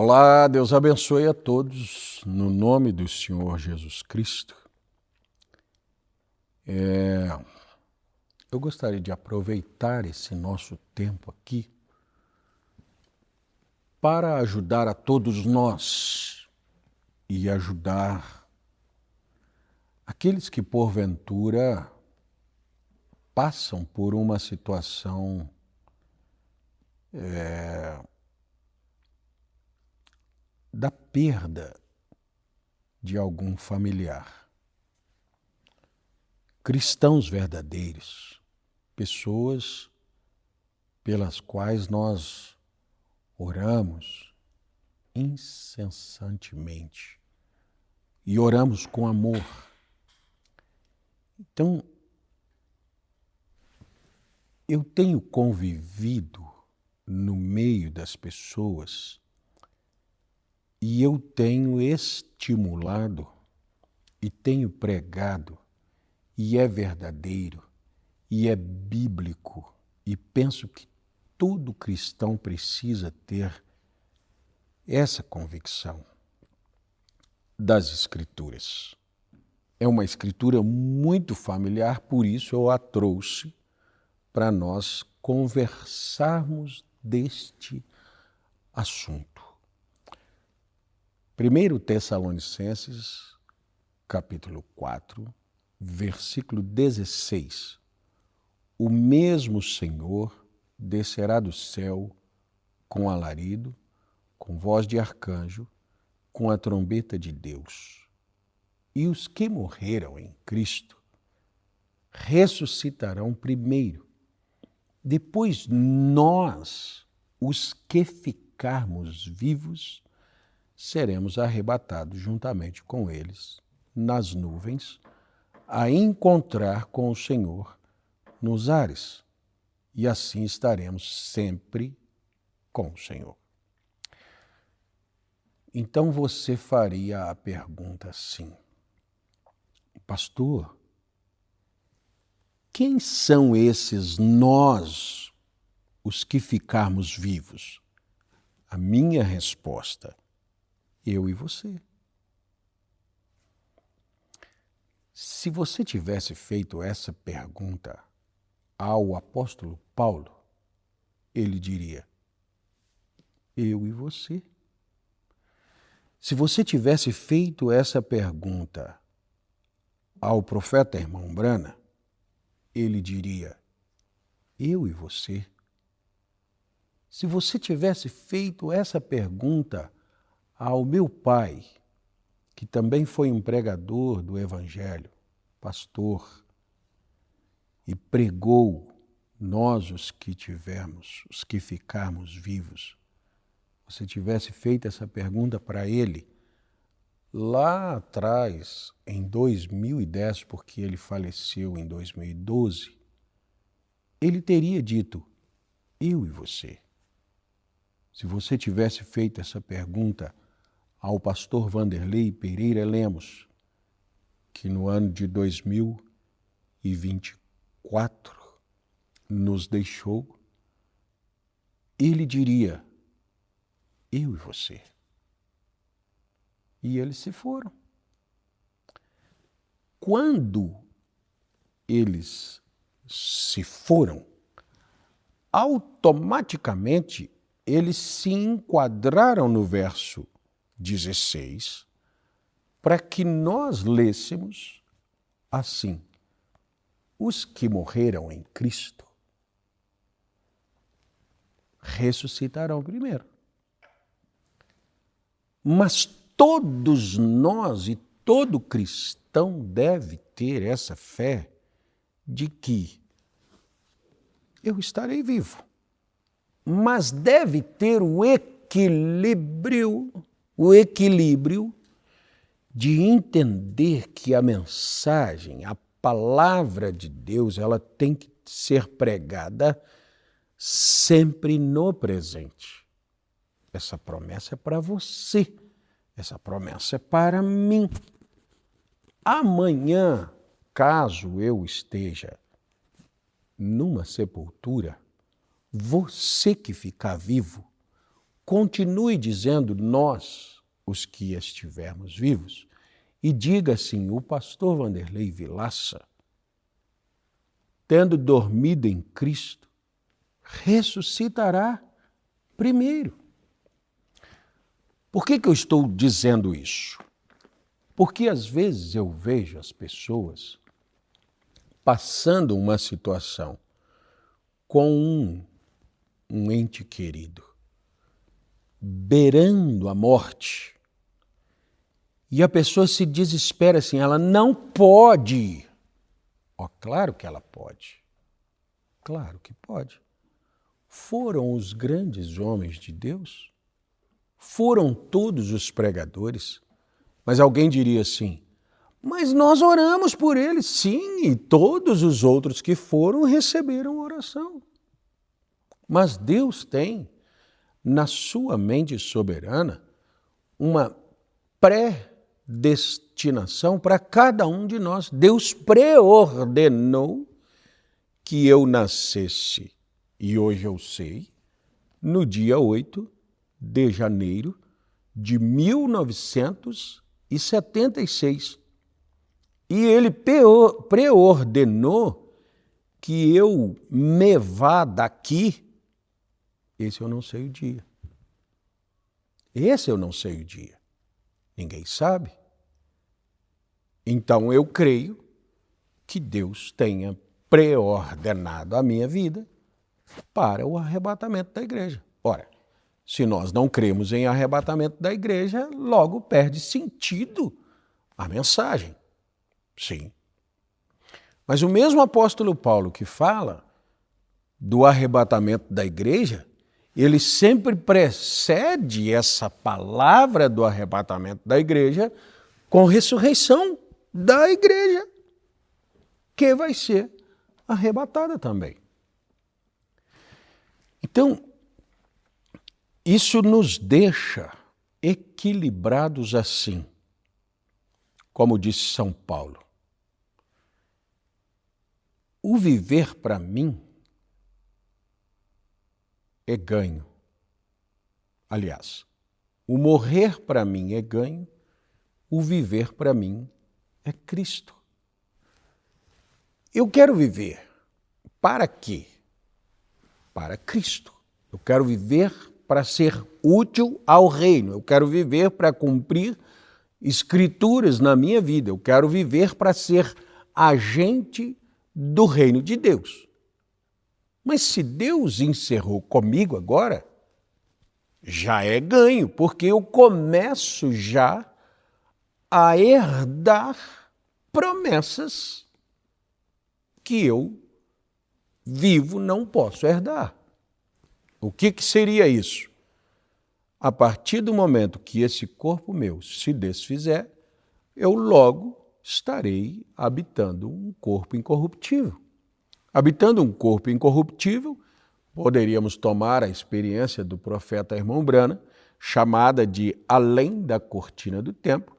Olá, Deus abençoe a todos, no nome do Senhor Jesus Cristo. Eu gostaria de aproveitar esse nosso tempo aqui para ajudar a todos nós e ajudar aqueles que porventura passam por uma situação da perda de algum familiar. Cristãos verdadeiros, pessoas pelas quais nós oramos incessantemente e oramos com amor. Então, eu tenho convivido no meio das pessoas e eu tenho estimulado e tenho pregado, e é verdadeiro, e é bíblico, e penso que todo cristão precisa ter essa convicção das Escrituras. É uma escritura muito familiar, por isso eu a trouxe para nós conversarmos deste assunto. 1 Tessalonicenses, capítulo 4, versículo 16. O mesmo Senhor descerá do céu com alarido, com voz de arcanjo, com a trombeta de Deus. E os que morreram em Cristo ressuscitarão primeiro. Depois nós, os que ficarmos vivos, seremos arrebatados juntamente com eles nas nuvens, a encontrar com o Senhor nos ares, e assim estaremos sempre com o Senhor. Então você faria a pergunta assim: pastor, quem são esses nós, os que ficarmos vivos? A minha resposta: eu e você. Se você tivesse feito essa pergunta ao apóstolo Paulo, ele diria: eu e você. Se você tivesse feito essa pergunta ao profeta irmão Brana, ele diria: eu e você. Se você tivesse feito essa pergunta ao meu pai, que também foi um pregador do Evangelho, pastor, e pregou, nós os que tivermos, os que ficarmos vivos, você tivesse feito essa pergunta para ele, lá atrás, em 2010, porque ele faleceu em 2012, ele teria dito: eu e você. Se você tivesse feito essa pergunta ao pastor Vanderlei Pereira Lemos, que no ano de 2024 nos deixou, ele diria: eu e você. E eles se foram. Quando eles se foram, automaticamente eles se enquadraram no verso 16, para que nós lêssemos assim: os que morreram em Cristo ressuscitarão primeiro. Mas todos nós e todo cristão deve ter essa fé de que eu estarei vivo, mas deve ter o equilíbrio de entender que a mensagem, a palavra de Deus, ela tem que ser pregada sempre no presente. Essa promessa é para você, essa promessa é para mim. Amanhã, caso eu esteja numa sepultura, você que ficar vivo continue dizendo nós, os que estivermos vivos, e diga assim: o pastor Vanderlei Vilaça, tendo dormido em Cristo, ressuscitará primeiro. Por que eu estou dizendo isso? Porque às vezes eu vejo as pessoas passando uma situação com um ente querido, beirando a morte, e a pessoa se desespera assim, ela não pode ir. Ó, claro que ela pode. Claro que pode. Foram os grandes homens de Deus, foram todos os pregadores, mas alguém diria assim: mas nós oramos por eles. Sim, e todos os outros que foram receberam oração. Mas Deus tem, na sua mente soberana, uma predestinação para cada um de nós. Deus preordenou que eu nascesse, e hoje eu sei, no dia 8 de janeiro de 1976. E ele preordenou que eu me vá daqui. Esse eu não sei o dia. Esse eu não sei o dia. Ninguém sabe. Então eu creio que Deus tenha preordenado a minha vida para o arrebatamento da igreja. Ora, se nós não cremos em arrebatamento da igreja, logo perde sentido a mensagem. Sim. Mas o mesmo apóstolo Paulo que fala do arrebatamento da igreja, ele sempre precede essa palavra do arrebatamento da igreja com ressurreição da igreja, que vai ser arrebatada também. Então, isso nos deixa equilibrados assim, como disse São Paulo. O viver para mim é ganho. Aliás, o morrer para mim é ganho, o viver para mim é Cristo. Eu quero viver para quê? Para Cristo. Eu quero viver para ser útil ao reino. Eu quero viver para cumprir escrituras na minha vida. Eu quero viver para ser agente do reino de Deus. Mas se Deus encerrou comigo agora, já é ganho, porque eu começo já a herdar promessas que eu vivo não posso herdar. O que seria isso? A partir do momento que esse corpo meu se desfizer, eu logo estarei habitando um corpo incorruptível. Habitando um corpo incorruptível, poderíamos tomar a experiência do profeta Irmão Brana, chamada de além da cortina do tempo.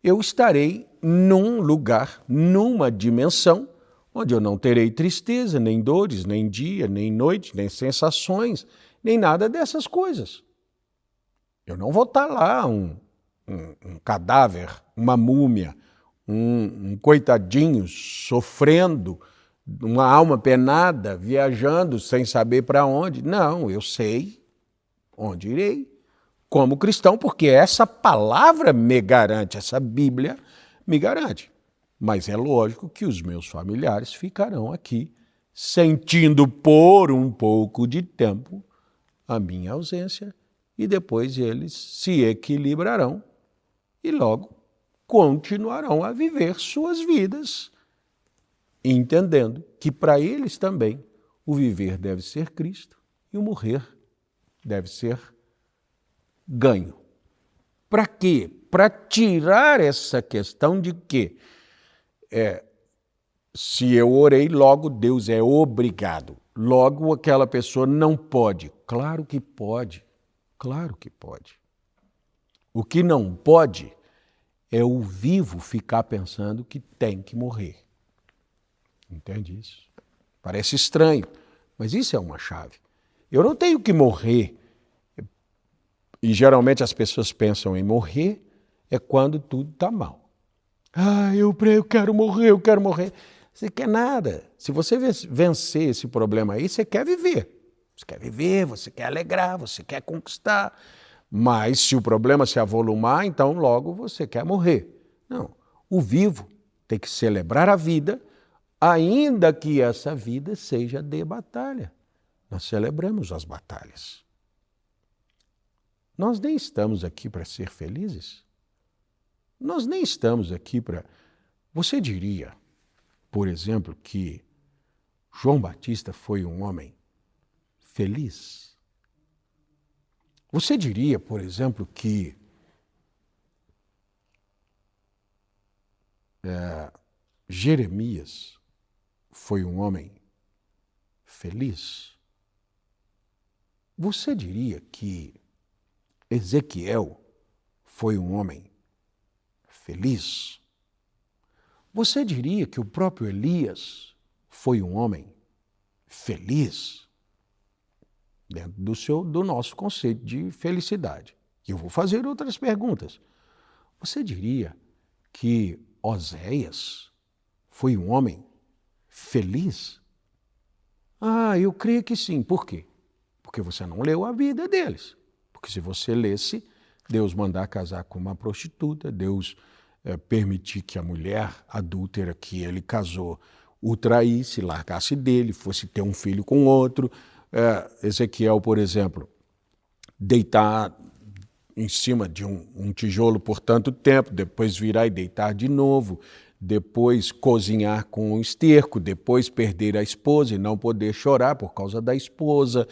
Eu estarei num lugar, numa dimensão, onde eu não terei tristeza, nem dores, nem dia, nem noite, nem sensações, nem nada dessas coisas. Eu não vou estar lá um cadáver, uma múmia, um coitadinho sofrendo, uma alma penada, viajando sem saber para onde. Não, eu sei onde irei, como cristão, porque essa palavra me garante, essa Bíblia me garante. Mas é lógico que os meus familiares ficarão aqui, sentindo por um pouco de tempo a minha ausência, e depois eles se equilibrarão e logo continuarão a viver suas vidas, entendendo que para eles também o viver deve ser Cristo e o morrer deve ser ganho. Para quê? Para tirar essa questão de que se eu orei, logo Deus é obrigado. Logo aquela pessoa não pode. Claro que pode. Claro que pode. O que não pode é o vivo ficar pensando que tem que morrer. Entende isso? Parece estranho, mas isso é uma chave. Eu não tenho que morrer E geralmente as pessoas pensam em morrer é quando tudo está mal. Ah, eu quero morrer, eu quero morrer. Você quer nada. Se você vencer esse problema aí, você quer viver. Você quer viver, você quer alegrar, você quer conquistar. Mas se o problema se avolumar, então logo você quer morrer. Não. O vivo tem que celebrar a vida, ainda que essa vida seja de batalha. Nós celebramos as batalhas. Nós nem estamos aqui para ser felizes. Nós nem estamos aqui para... Você diria, por exemplo, que João Batista foi um homem feliz? Você diria, por exemplo, que Jeremias foi um homem feliz? Você diria que Ezequiel foi um homem feliz? Você diria que o próprio Elias foi um homem feliz? Dentro do nosso conceito de felicidade. E eu vou fazer outras perguntas. Você diria que Oséias foi um homem feliz? Ah, eu creio que sim. Por quê? Porque você não leu a vida deles. Porque se você lesse, Deus mandar casar com uma prostituta, Deus permitir que a mulher adúltera que ele casou o traísse, largasse dele, fosse ter um filho com outro. Ezequiel, por exemplo, deitar em cima de um tijolo por tanto tempo, depois virar e deitar de novo, depois cozinhar com um esterco, depois perder a esposa e não poder chorar por causa da esposa.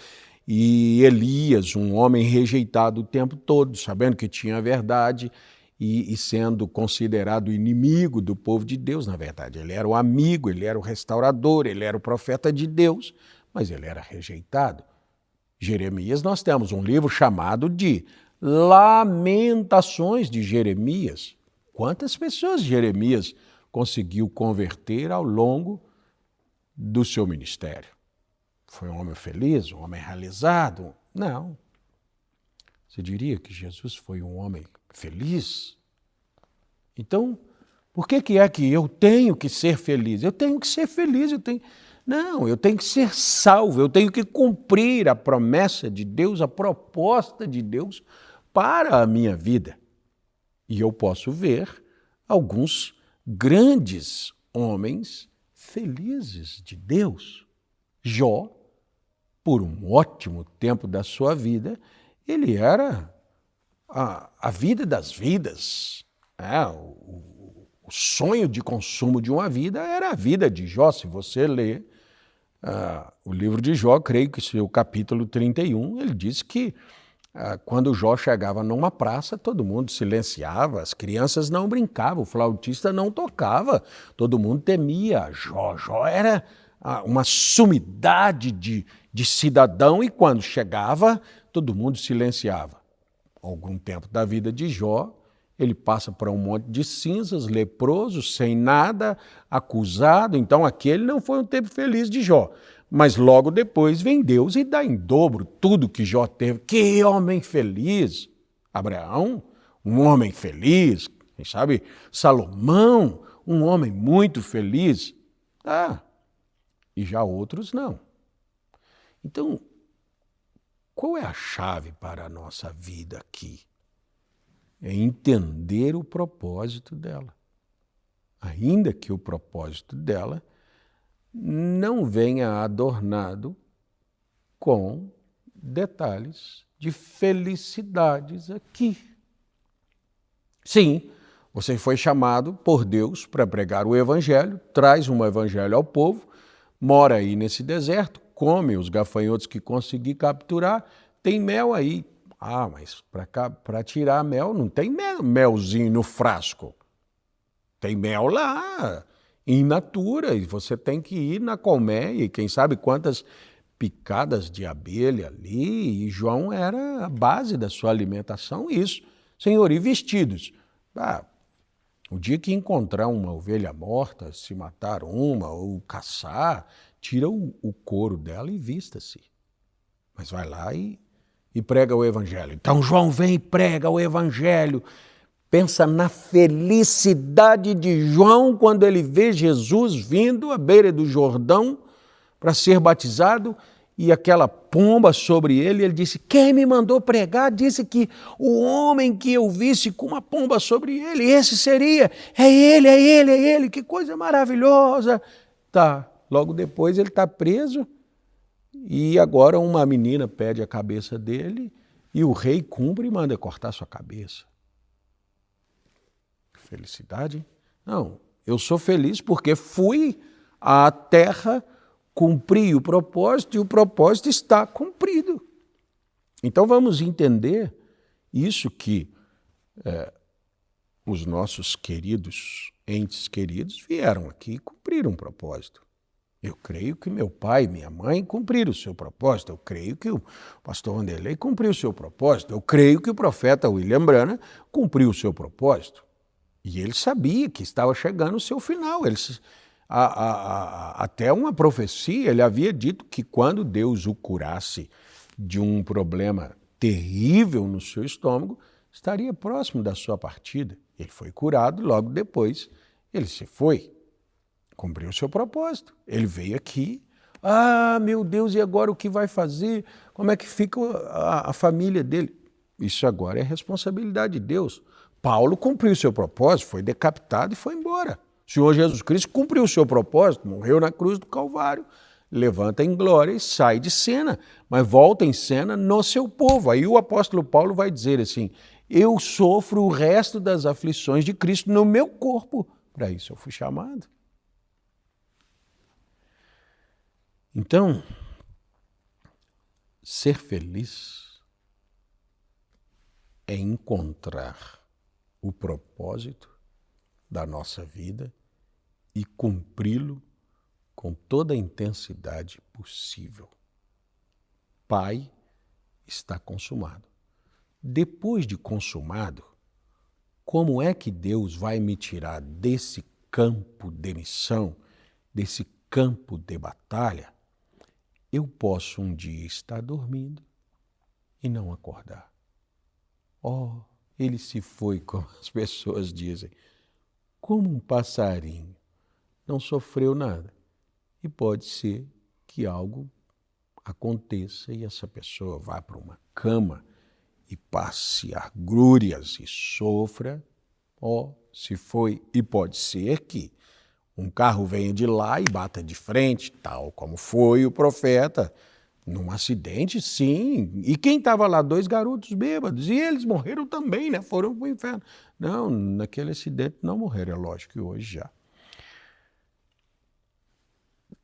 E Elias, um homem rejeitado o tempo todo, sabendo que tinha a verdade e sendo considerado inimigo do povo de Deus. Na verdade, ele era o amigo, ele era o restaurador, ele era o profeta de Deus, mas ele era rejeitado. Jeremias, nós temos um livro chamado de Lamentações de Jeremias. Quantas pessoas Jeremias conseguiu converter ao longo do seu ministério? Foi um homem feliz, um homem realizado? Não. Você diria que Jesus foi um homem feliz? Então, por que é que eu tenho que ser feliz? Eu tenho que ser feliz, Não, eu tenho que ser salvo, eu tenho que cumprir a promessa de Deus, a proposta de Deus para a minha vida. E eu posso ver alguns grandes homens felizes de Deus. Jó, por um ótimo tempo da sua vida, ele era a vida das vidas. O sonho de consumo de uma vida era a vida de Jó. Se você ler o livro de Jó, creio que seu capítulo 31, ele diz que quando Jó chegava numa praça, todo mundo silenciava, as crianças não brincavam, o flautista não tocava, todo mundo temia Jó. Jó era uma sumidade de cidadão e quando chegava, todo mundo silenciava. Algum tempo da vida de Jó, ele passa por um monte de cinzas, leproso, sem nada, acusado. Então, aquele não foi um tempo feliz de Jó. Mas logo depois vem Deus e dá em dobro tudo que Jó teve. Que homem feliz! Abraão, um homem feliz. Quem sabe Salomão, um homem muito feliz. E já outros não. Então, qual é a chave para a nossa vida aqui? É entender o propósito dela. Ainda que o propósito dela não venha adornado com detalhes de felicidades aqui. Sim, você foi chamado por Deus para pregar o evangelho, traz um evangelho ao povo, mora aí nesse deserto, come os gafanhotos que conseguir capturar, tem mel aí. Mas para tirar mel, não tem melzinho no frasco. Tem mel lá, in natura, e você tem que ir na colmeia, e quem sabe quantas picadas de abelha ali, e João era a base da sua alimentação, isso. Senhor, e vestidos? O dia que encontrar uma ovelha morta, se matar uma ou caçar, tira o couro dela e vista-se. Mas vai lá e e prega o evangelho. Então João vem e prega o evangelho. Pensa na felicidade de João quando ele vê Jesus vindo à beira do Jordão para ser batizado e aquela pomba sobre ele. Ele disse, quem me mandou pregar disse que o homem que eu visse com uma pomba sobre ele, esse seria, é ele, que coisa maravilhosa. Tá, logo depois ele está preso e agora uma menina pede a cabeça dele e o rei cumpre e manda cortar sua cabeça. Felicidade? Não, eu sou feliz porque fui à terra, cumpri o propósito e o propósito está cumprido. Então vamos entender isso que os nossos queridos, entes queridos, vieram aqui e cumpriram um propósito. Eu creio que meu pai e minha mãe cumpriram o seu propósito. Eu creio que o pastor Wanderlei cumpriu o seu propósito. Eu creio que o profeta William Branham cumpriu o seu propósito. E ele sabia que estava chegando o seu final. Até uma profecia, ele havia dito que quando Deus o curasse de um problema terrível no seu estômago, estaria próximo da sua partida. Ele foi curado, logo depois ele se foi. Cumpriu o seu propósito. Ele veio aqui. Ah, meu Deus, e agora o que vai fazer? Como é que fica a família dele? Isso agora é responsabilidade de Deus. Paulo cumpriu o seu propósito, foi decapitado e foi embora. O Senhor Jesus Cristo cumpriu o seu propósito, morreu na cruz do Calvário, levanta em glória e sai de cena, mas volta em cena no seu povo. Aí o apóstolo Paulo vai dizer assim, eu sofro o resto das aflições de Cristo no meu corpo. Para isso eu fui chamado. Então, ser feliz é encontrar o propósito da nossa vida e cumpri-lo com toda a intensidade possível. Pai, está consumado. Depois de consumado, como é que Deus vai me tirar desse campo de missão, desse campo de batalha? Eu posso um dia estar dormindo e não acordar. Oh, ele se foi, como as pessoas dizem, como um passarinho, não sofreu nada. E pode ser que algo aconteça e essa pessoa vá para uma cama e passe agruras e sofra. Oh, se foi, e pode ser que um carro venha de lá e bata de frente, tal como foi o profeta, num acidente, sim. E quem estava lá? 2 garotos bêbados. E eles morreram também, né? Foram para o inferno. Não, naquele acidente não morreram, é lógico que hoje já.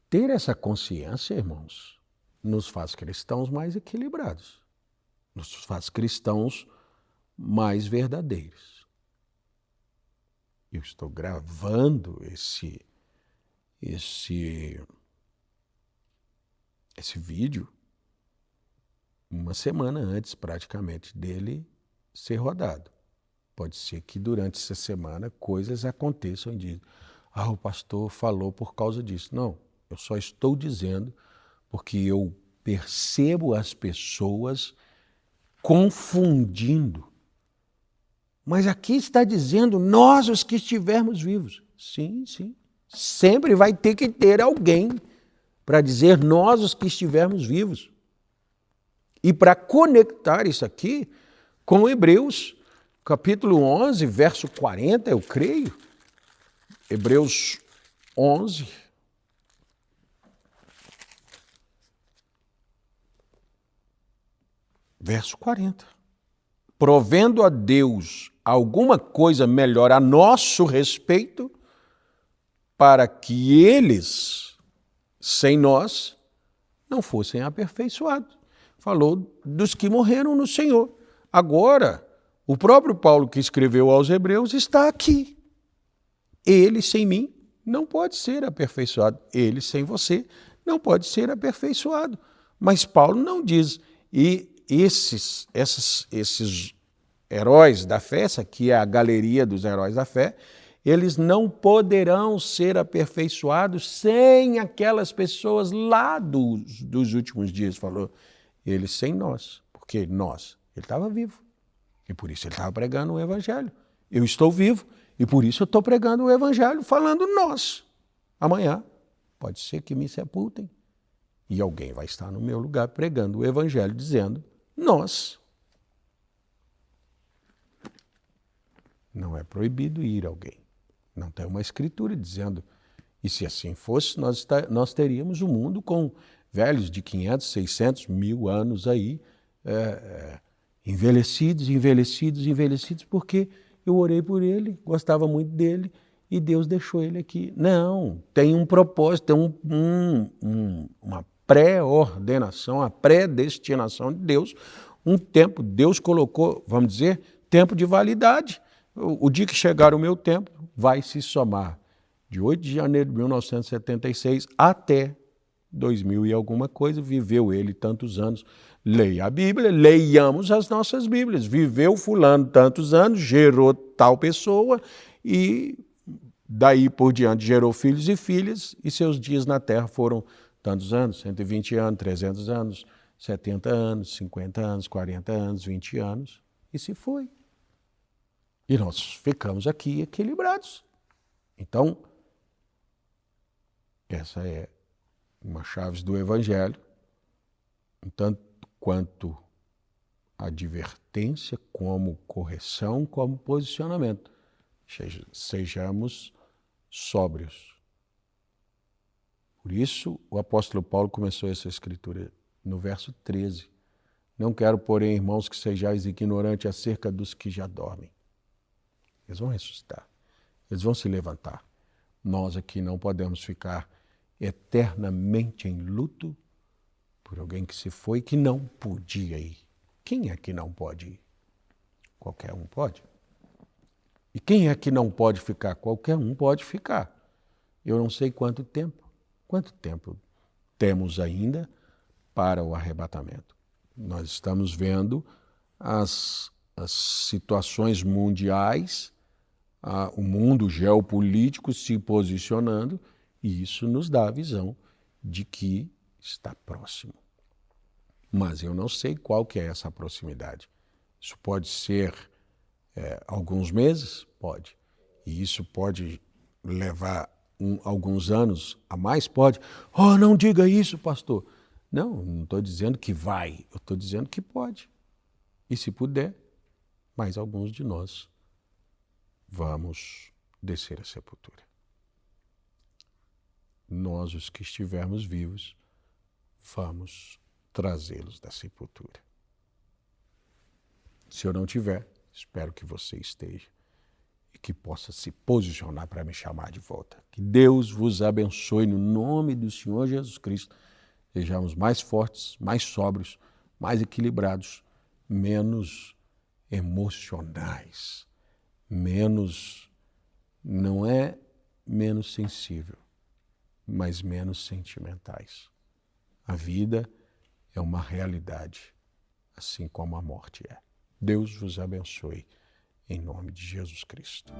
Ter essa consciência, irmãos, nos faz cristãos mais equilibrados. Nos faz cristãos mais verdadeiros. Eu estou gravando esse vídeo uma semana antes, praticamente, dele ser rodado. Pode ser que durante essa semana coisas aconteçam e dizem, o pastor falou por causa disso. Não, eu só estou dizendo porque eu percebo as pessoas confundindo. Mas aqui está dizendo, nós os que estivermos vivos. Sim, sim. Sempre vai ter que ter alguém para dizer nós os que estivermos vivos. E para conectar isso aqui com Hebreus, capítulo 11, verso 40, eu creio. Hebreus 11. Verso 40. Provendo a Deus alguma coisa melhor a nosso respeito, para que eles, sem nós, não fossem aperfeiçoados. Falou dos que morreram no Senhor. Agora, o próprio Paulo que escreveu aos Hebreus está aqui. Ele sem mim não pode ser aperfeiçoado. Ele sem você não pode ser aperfeiçoado. Mas Paulo não diz. E esses heróis da fé, essa aqui é a galeria dos heróis da fé, eles não poderão ser aperfeiçoados sem aquelas pessoas lá dos últimos dias, falou. Eles sem nós, por Porque nós, ele estava vivo. E por isso ele estava pregando o evangelho. Eu estou vivo e por isso eu estou pregando o evangelho, falando nós. Amanhã pode ser que me sepultem. E alguém vai estar no meu lugar pregando o evangelho, dizendo nós. Não é proibido ir alguém. Não tem uma escritura dizendo. E se assim fosse, nós teríamos um mundo com velhos de 500, 600, 1000 anos aí, envelhecidos, porque eu orei por ele, gostava muito dele e Deus deixou ele aqui. Não, tem um propósito, tem uma pré-ordenação, a predestinação de Deus, um tempo, Deus colocou, vamos dizer, tempo de validade. O dia que chegar o meu tempo vai se somar de 8 de janeiro de 1976 até 2000 e alguma coisa, viveu ele tantos anos. Leia a Bíblia, leiamos as nossas Bíblias. Viveu fulano tantos anos, gerou tal pessoa e daí por diante gerou filhos e filhas e seus dias na terra foram tantos anos, 120 anos, 300 anos, 70 anos, 50 anos, 40 anos, 20 anos e se foi. E nós ficamos aqui equilibrados. Então, essa é uma chave do Evangelho, tanto quanto advertência, como correção, como posicionamento. Sejamos sóbrios. Por isso, o apóstolo Paulo começou essa escritura no verso 13. Não quero, porém, irmãos, que sejais ignorantes acerca dos que já dormem. Eles vão ressuscitar. Eles vão se levantar. Nós aqui não podemos ficar eternamente em luto por alguém que se foi, que não podia ir. Quem é que não pode ir? Qualquer um pode. E quem é que não pode ficar? Qualquer um pode ficar. Eu não sei quanto tempo. Quanto tempo temos ainda para o arrebatamento? Nós estamos vendo as situações mundiais, o mundo geopolítico se posicionando, e isso nos dá a visão de que está próximo. Mas eu não sei qual que é essa proximidade. Isso pode ser alguns meses? Pode. E isso pode levar alguns anos a mais? Pode. Oh, não diga isso, pastor. Não estou dizendo que vai, eu estou dizendo que pode. E se puder, mais alguns de nós vamos descer à sepultura. Nós, os que estivermos vivos, vamos trazê-los da sepultura. Se eu não tiver, espero que você esteja e que possa se posicionar para me chamar de volta. Que Deus vos abençoe no nome do Senhor Jesus Cristo. Sejamos mais fortes, mais sóbrios, mais equilibrados, menos emocionais, não é menos sensível, mas menos sentimentais. A vida é uma realidade, assim como a morte é. Deus vos abençoe, em nome de Jesus Cristo.